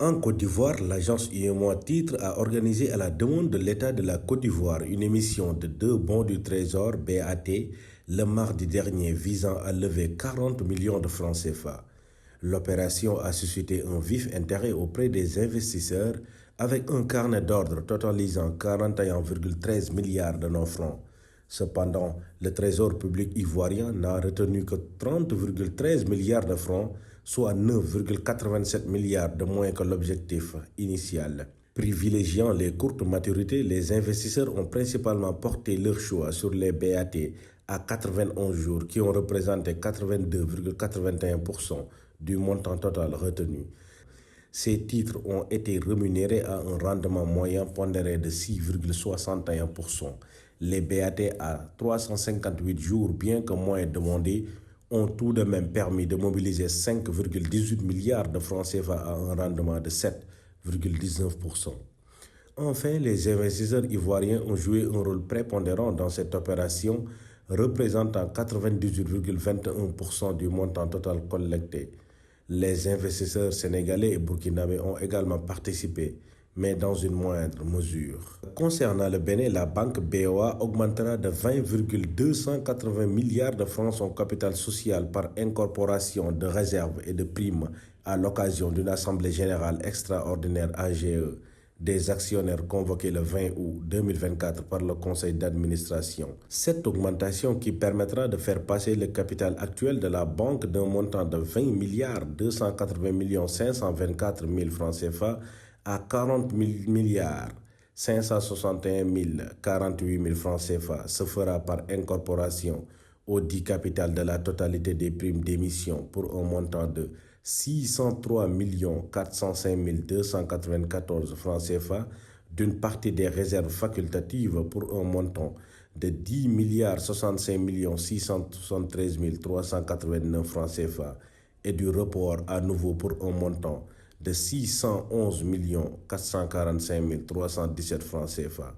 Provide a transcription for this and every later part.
En Côte d'Ivoire, l'agence UEMOA Titres a organisé à la demande de l'État de la Côte d'Ivoire une émission de 2 bons du Trésor BAT le mardi dernier visant à lever 40 millions de francs CFA. L'opération a suscité un vif intérêt auprès des investisseurs avec un carnet d'ordre totalisant 41,13 milliards de nos francs. Cependant, le Trésor public ivoirien n'a retenu que 30,13 milliards de francs, soit 9,87 milliards de moins que l'objectif initial. Privilégiant les courtes maturités, les investisseurs ont principalement porté leur choix sur les BAT à 91 jours qui ont représenté 82,81% du montant total retenu. Ces titres ont été rémunérés à un rendement moyen pondéré de 6,61%. Les BAT à 358 jours, bien que moins demandés, ont tout de même permis de mobiliser 5,18 milliards de francs CFA à un rendement de 7,19%. Enfin, les investisseurs ivoiriens ont joué un rôle prépondérant dans cette opération, représentant 98,21% du montant total collecté. Les investisseurs sénégalais et burkinabés ont également participé, mais dans une moindre mesure. Concernant le Bénin, la banque BOA augmentera de 20,280 milliards de francs son capital social par incorporation de réserves et de primes à l'occasion d'une assemblée générale extraordinaire AGE des actionnaires convoqués le 20 août 2024 par le conseil d'administration. Cette augmentation qui permettra de faire passer le capital actuel de la banque d'un montant de 20 milliards 280 millions 524 000 francs CFA à 40 milliards 561 048 000 francs CFA se fera par incorporation au dit capital de la totalité des primes d'émission pour un montant de 603 405 294 francs CFA d'une partie des réserves facultatives pour un montant de 10 65 673 389 francs CFA et du report à nouveau pour un montant de 611 445 317 francs CFA.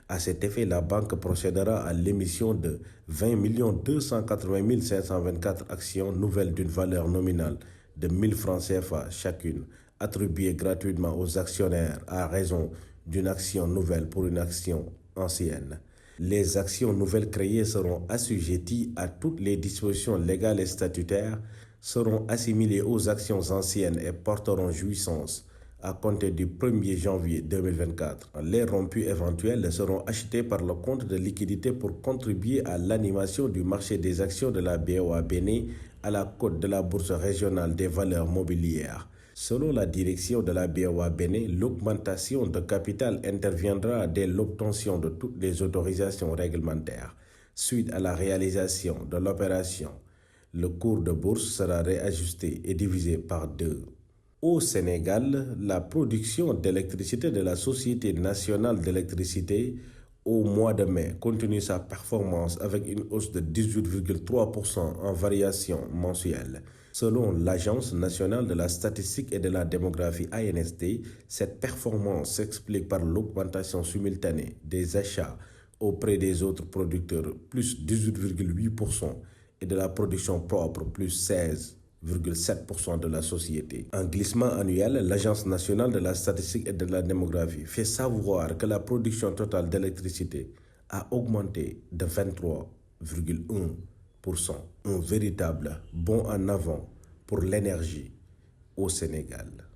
À cet effet, la banque procédera à l'émission de 20 280 524 actions nouvelles d'une valeur nominale de 1000 francs CFA chacune, attribuées gratuitement aux actionnaires à raison d'une action nouvelle pour une action ancienne. Les actions nouvelles créées seront assujetties à toutes les dispositions légales et statutaires, seront assimilées aux actions anciennes et porteront jouissance à compter du 1er janvier 2024. Les rompus éventuels seront achetés par le compte de liquidité pour contribuer à l'animation du marché des actions de la BOA Bénin à la cote de la Bourse régionale des valeurs mobilières. Selon la direction de la BOA Bénin, l'augmentation de capital interviendra dès l'obtention de toutes les autorisations réglementaires. Suite à la réalisation de l'opération, le cours de bourse sera réajusté et divisé par 2. Au Sénégal, la production d'électricité de la Société nationale d'électricité au mois de mai continue sa performance avec une hausse de 18,3% en variation mensuelle. Selon l'Agence nationale de la statistique et de la démographie ANSD, cette performance s'explique par l'augmentation simultanée des achats auprès des autres producteurs, plus 18,8%, et de la production propre, plus 16,7% de la société. En glissement annuel, l'Agence nationale de la statistique et de la démographie fait savoir que la production totale d'électricité a augmenté de 23,1%. Un véritable bond en avant pour l'énergie au Sénégal.